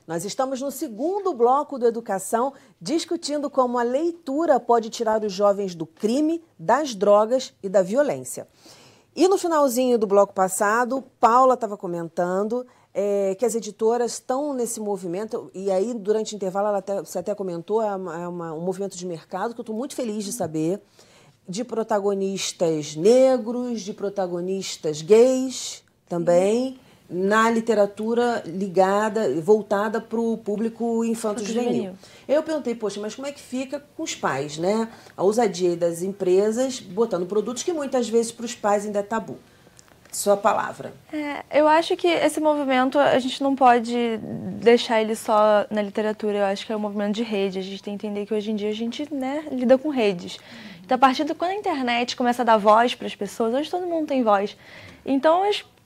Nós estamos no segundo bloco do Educação, discutindo como a leitura pode tirar os jovens do crime, das drogas e da violência. E no finalzinho do bloco passado, Paula estava comentando que as editoras estão nesse movimento, e aí durante o intervalo você até comentou, um movimento de mercado que eu estou muito feliz de saber, de protagonistas negros, de protagonistas gays também, na literatura voltada para o público infanto-juvenil. Eu perguntei, poxa, mas como é que fica com os pais, né? A ousadia das empresas botando produtos que muitas vezes para os pais ainda é tabu. Sua palavra. Eu acho que esse movimento, a gente não pode deixar ele só na literatura. Eu acho que é um movimento de rede. A gente tem que entender que hoje em dia a gente, né, lida com redes. Então, a partir de quando a internet começa a dar voz para as pessoas, hoje todo mundo tem voz. Então,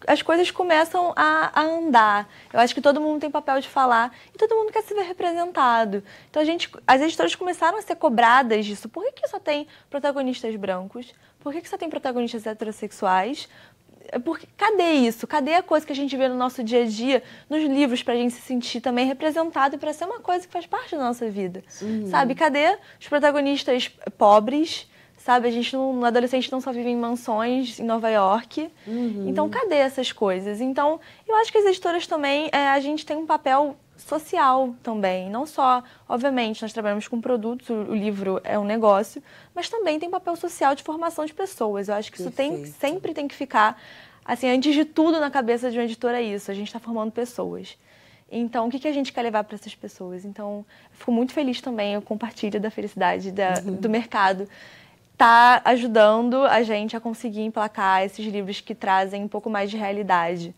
as coisas começam a andar. Eu acho que todo mundo tem papel de falar e todo mundo quer se ver representado. Então, as editoras começaram a ser cobradas disso. Por que só tem protagonistas brancos? Por que só tem protagonistas heterossexuais? Porque, cadê isso? Cadê a coisa que a gente vê no nosso dia a dia, nos livros, pra gente se sentir também representado e pra ser uma coisa que faz parte da nossa vida? Sabe? Cadê os protagonistas pobres? Sabe? No adolescente não só vive em mansões em Nova York. Então, cadê essas coisas? Então, eu acho que as editoras também, a gente tem um papel social também. Não só, obviamente, nós trabalhamos com produtos, o livro é um negócio, mas também tem um papel social de formação de pessoas. Eu acho que isso sempre tem que ficar, assim, antes de tudo na cabeça de uma editora é isso. A gente está formando pessoas. Então, o que a gente quer levar para essas pessoas? Então, eu fico muito feliz também, eu compartilho da felicidade do mercado. Está ajudando a gente a conseguir emplacar esses livros que trazem um pouco mais de realidade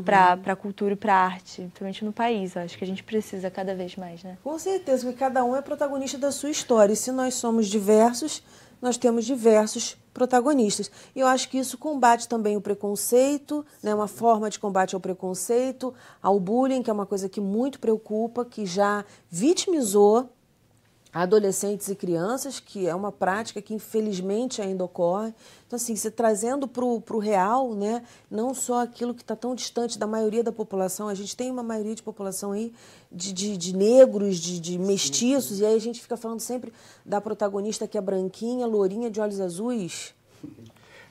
para a cultura e para a arte, principalmente no país. Eu acho que a gente precisa cada vez mais, né? Com certeza, porque cada um é protagonista da sua história. E se nós somos diversos, nós temos diversos protagonistas. E eu acho que isso combate também o preconceito, né? Uma forma de combate ao preconceito, ao bullying, que é uma coisa que muito preocupa, que já vitimizou adolescentes e crianças, que é uma prática que infelizmente ainda ocorre. Então, assim, você trazendo para o real, né, não só aquilo que está tão distante da maioria da população, a gente tem uma maioria de população aí de negros, de mestiços, e aí a gente fica falando sempre da protagonista que é branquinha, lourinha, de olhos azuis.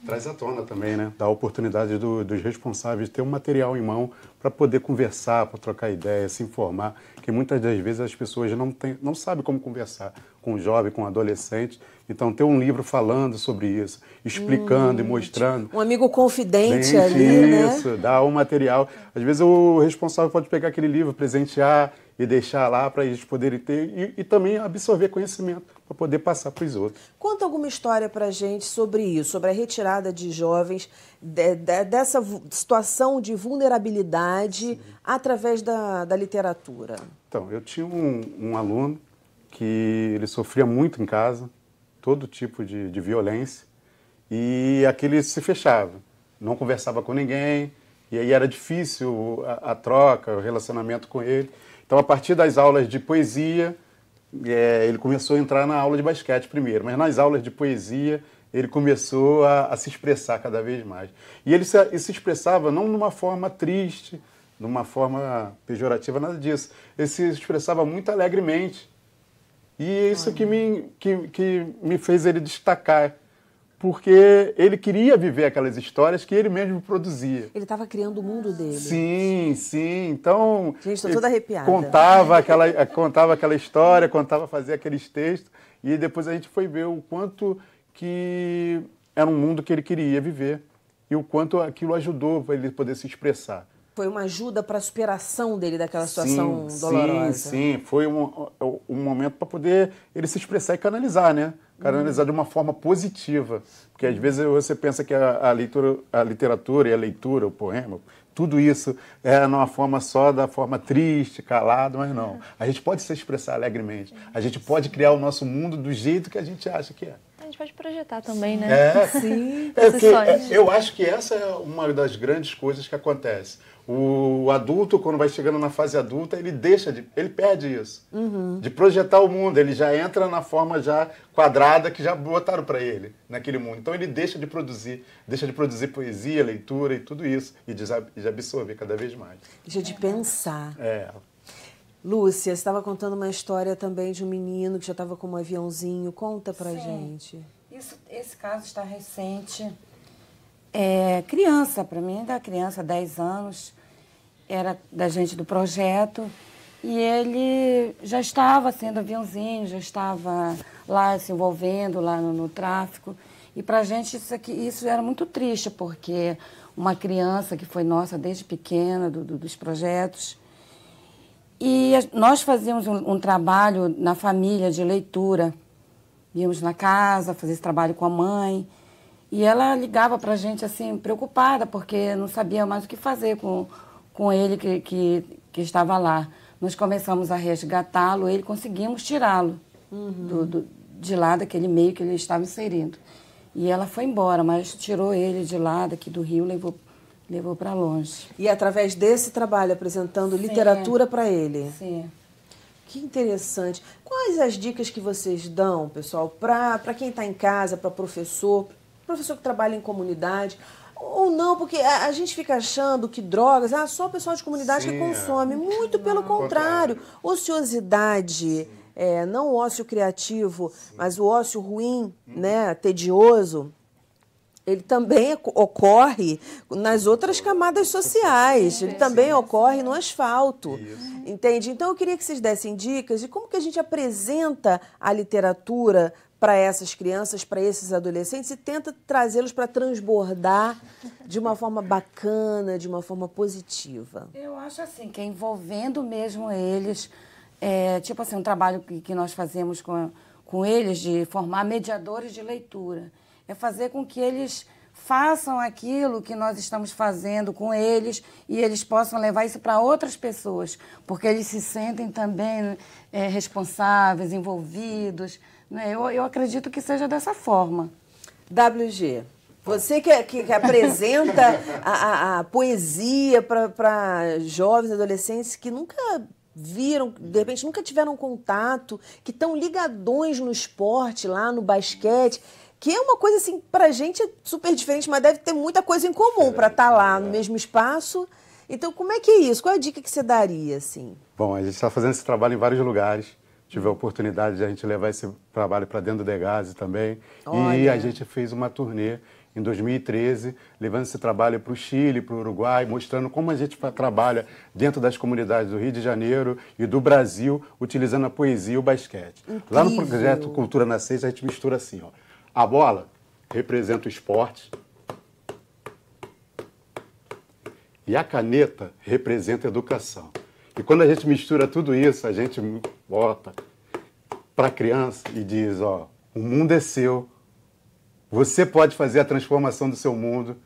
Traz à tona também, né? Dá a oportunidade dos responsáveis de ter um material em mão para poder conversar, para trocar ideias, se informar, que muitas das vezes as pessoas não sabem como conversar com o jovem, com o adolescente. Então, ter um livro falando sobre isso, explicando e mostrando. Um amigo confidente ali, né? Isso, dá um material. Às vezes o responsável pode pegar aquele livro, presentear e deixar lá para eles poderem ter e também absorver conhecimento para poder passar para os outros. Conta alguma história para a gente sobre isso, sobre a retirada de jovens dessa situação de vulnerabilidade através da literatura. Então, eu tinha um aluno que ele sofria muito em casa, todo tipo de violência, e aquele se fechava, não conversava com ninguém, e aí era difícil a troca, o relacionamento com ele. Então, a partir das aulas de poesia, ele começou a entrar na aula de basquete primeiro, mas nas aulas de poesia ele começou a se expressar cada vez mais. E ele se expressava não numa forma triste, numa forma pejorativa, nada disso. Ele se expressava muito alegremente. E é isso que me fez ele destacar, porque ele queria viver aquelas histórias que ele mesmo produzia. Ele estava criando o mundo dele. Sim, sim. Então, gente, estou toda arrepiada. Contava aquela história, fazia aqueles textos, e depois a gente foi ver o quanto que era um mundo que ele queria viver e o quanto aquilo ajudou para ele poder se expressar. Foi uma ajuda para a superação dele daquela situação dolorosa. Sim. Foi um momento para poder ele se expressar e canalizar, né? Canalizar de uma forma positiva. Porque às vezes você pensa que a literatura e a leitura, o poema, tudo isso é numa forma só da forma triste, calada, mas não. A gente pode se expressar alegremente. A gente pode criar o nosso mundo do jeito que a gente acha que é. A gente pode projetar também, né? Sim. Eu acho que essa é uma das grandes coisas que acontece. O adulto, quando vai chegando na fase adulta, ele perde isso. De projetar o mundo, ele já entra na forma já quadrada que já botaram para ele, naquele mundo. Então ele deixa de produzir poesia, leitura e tudo isso, e de absorver cada vez mais. Deixa de pensar. Lúcia, você estava contando uma história também de um menino que já estava com um aviãozinho. Conta pra gente. Esse caso está recente. Criança, para mim, da criança, 10 anos, era da gente do projeto, e ele já estava sendo aviãozinho, já estava lá se envolvendo lá no tráfico. E para a gente isso era muito triste, porque uma criança que foi nossa desde pequena, dos projetos. E nós fazíamos um trabalho na família de leitura. Íamos na casa, fazer esse trabalho com a mãe. E ela ligava para a gente assim, preocupada, porque não sabia mais o que fazer com ele que estava lá. Nós começamos a resgatá-lo e conseguimos tirá-lo de lá, daquele meio que ele estava inserindo. E ela foi embora, mas tirou ele de lá, daqui do Rio, levou para longe. E através desse trabalho, apresentando literatura para ele. Sim. Que interessante. Quais as dicas que vocês dão, pessoal, para quem está em casa, para professor que trabalha em comunidade, ou não, porque a gente fica achando que drogas, só o pessoal de comunidade que consome. Muito pelo contrário. Ociosidade, não o ócio criativo, mas o ócio ruim, né, tedioso, ele também ocorre nas outras camadas sociais. Ele também ocorre no asfalto. Entende? Então, eu queria que vocês dessem dicas de como que a gente apresenta a literatura para essas crianças, para esses adolescentes, e tenta trazê-los para transbordar de uma forma bacana, de uma forma positiva. Eu acho assim, que é envolvendo mesmo eles, tipo assim, um trabalho que nós fazemos com eles, de formar mediadores de leitura. É fazer com que eles façam aquilo que nós estamos fazendo com eles e eles possam levar isso para outras pessoas, porque eles se sentem também responsáveis, envolvidos. Né? Eu acredito que seja dessa forma. WG, você que apresenta a poesia para jovens e adolescentes que nunca viram, de repente nunca tiveram contato, que estão ligadões no esporte, lá no basquete, que é uma coisa assim, pra gente é super diferente, mas deve ter muita coisa em comum para estar lá no mesmo espaço. Então, como é que é isso? Qual é a dica que você daria, assim? Bom, a gente está fazendo esse trabalho em vários lugares. Tive a oportunidade de a gente levar esse trabalho para dentro do Degase também. Olha. E a gente fez uma turnê em 2013, levando esse trabalho para o Chile, para o Uruguai, mostrando como a gente trabalha dentro das comunidades do Rio de Janeiro e do Brasil, utilizando a poesia e o basquete. Incrível. Lá no projeto Cultura na Sexta, a gente mistura assim, ó. A bola representa o esporte e a caneta representa a educação. E quando a gente mistura tudo isso, a gente bota para a criança e diz, ó, o mundo é seu, você pode fazer a transformação do seu mundo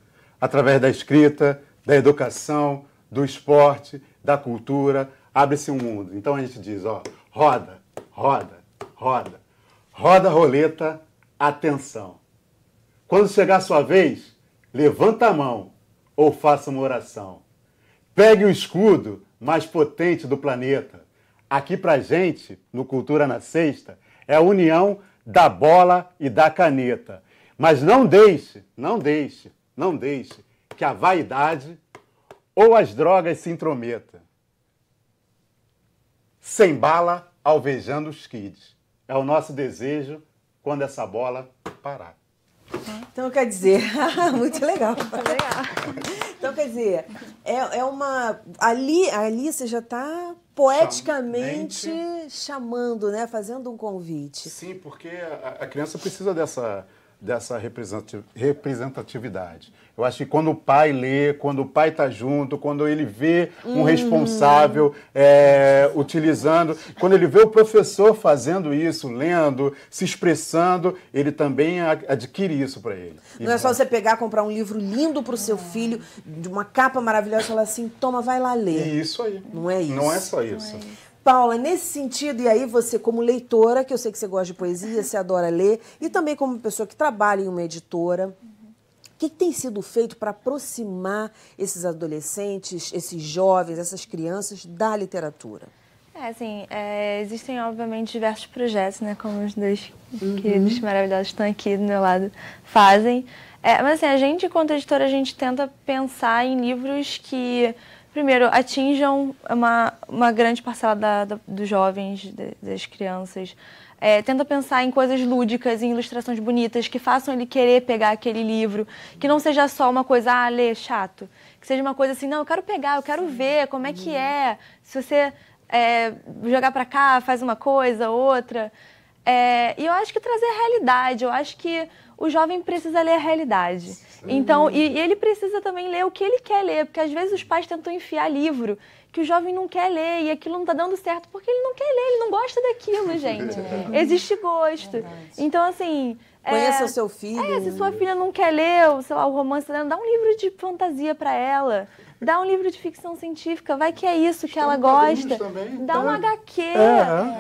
através da escrita, da educação, do esporte, da cultura, abre-se um mundo. Então a gente diz, ó, roda, roda, roda, roda a roleta, atenção. Quando chegar a sua vez, levanta a mão ou faça uma oração. Pegue o escudo mais potente do planeta. Aqui pra gente, no Cultura na Sexta, é a união da bola e da caneta. Mas não deixe que a vaidade ou as drogas se intrometam. Sem bala, alvejando os kids. É o nosso desejo quando essa bola parar. Então, quer dizer, muito legal. Muito legal. Então, quer dizer, ali você já está poeticamente chamando, né? Fazendo um convite. Sim, porque a criança precisa dessa representatividade. Eu acho que quando o pai lê, quando o pai está junto, quando ele vê um responsável utilizando, quando ele vê o professor fazendo isso, lendo, se expressando, ele também adquire isso para ele. Não é só você pegar, comprar um livro lindo para o seu filho, de uma capa maravilhosa, e falar assim, toma, vai lá ler. Isso aí. Não é isso. Não é só isso. Paula, nesse sentido, e aí você como leitora, que eu sei que você gosta de poesia, você adora ler, e também como pessoa que trabalha em uma editora, o que tem sido feito para aproximar esses adolescentes, esses jovens, essas crianças da literatura? Existem, obviamente, diversos projetos, né, como os dois queridos maravilhosos que estão aqui do meu lado fazem. Mas, assim, a gente, enquanto editora, a gente tenta pensar em livros que primeiro, atinjam uma grande parcela dos jovens, das crianças. Tenta pensar em coisas lúdicas, em ilustrações bonitas, que façam ele querer pegar aquele livro, que não seja só uma coisa, ler, chato. Que seja uma coisa assim, não, eu quero pegar, eu quero ver como é que é. Se você jogar pra cá, faz uma coisa, outra. E eu acho que trazer a realidade, eu acho que o jovem precisa ler a realidade. Então, e ele precisa também ler o que ele quer ler, porque às vezes os pais tentam enfiar livro que o jovem não quer ler e aquilo não está dando certo porque ele não quer ler, ele não gosta daquilo, gente. Existe gosto. Então, assim... Conheça o seu filho. Se sua filha não quer ler, sei lá, o romance dela, dá um livro de fantasia para ela. Dá um livro de ficção científica, vai que é isso que ela gosta. Dá um HQ.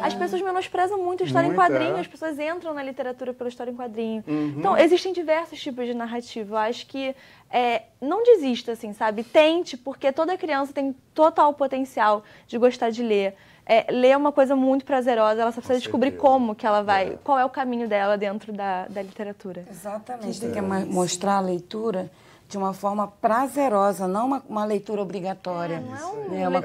As pessoas menosprezam muito a história em quadrinho, as pessoas entram na literatura pela história em quadrinho. Então, existem diversos tipos de narrativa. Eu acho que não desista, assim, sabe? Tente, porque toda criança tem total potencial de gostar de ler. Ler é uma coisa muito prazerosa, ela só precisa descobrir como que ela vai, qual é o caminho dela dentro da literatura. Exatamente, tem que mostrar a leitura de uma forma prazerosa, não uma leitura obrigatória. Não é uma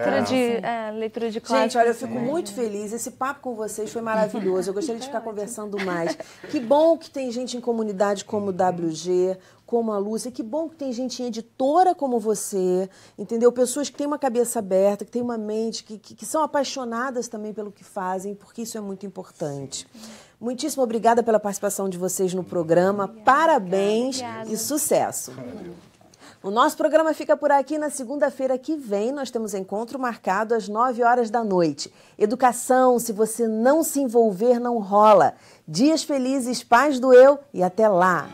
leitura de clássico. Gente, olha, eu fico muito feliz. Esse papo com vocês foi maravilhoso. Eu gostaria de ficar conversando mais. Que bom que tem gente em comunidade como o WG, como a Lúcia. Que bom que tem gente em editora como você, entendeu? Pessoas que têm uma cabeça aberta, que têm uma mente, que são apaixonadas também pelo que fazem, porque isso é muito importante. Muitíssimo obrigada pela participação de vocês no programa. Parabéns e sucesso. O nosso programa fica por aqui. Na segunda-feira que vem, nós temos encontro marcado às 9 horas da noite. Educação, se você não se envolver, não rola. Dias felizes, paz do eu e até lá.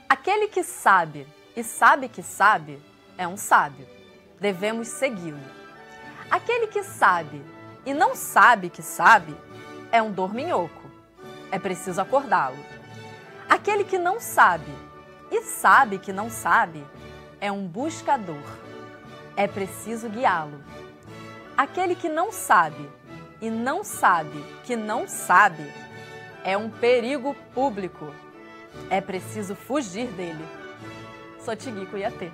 Aquele que sabe e sabe que sabe é um sábio. Devemos segui-lo. Aquele que sabe e não sabe que sabe é um dorminhoco. É preciso acordá-lo. Aquele que não sabe e sabe que não sabe é um buscador. É preciso guiá-lo. Aquele que não sabe e não sabe que não sabe é um perigo público. É preciso fugir dele. Sotigui Cuiatê.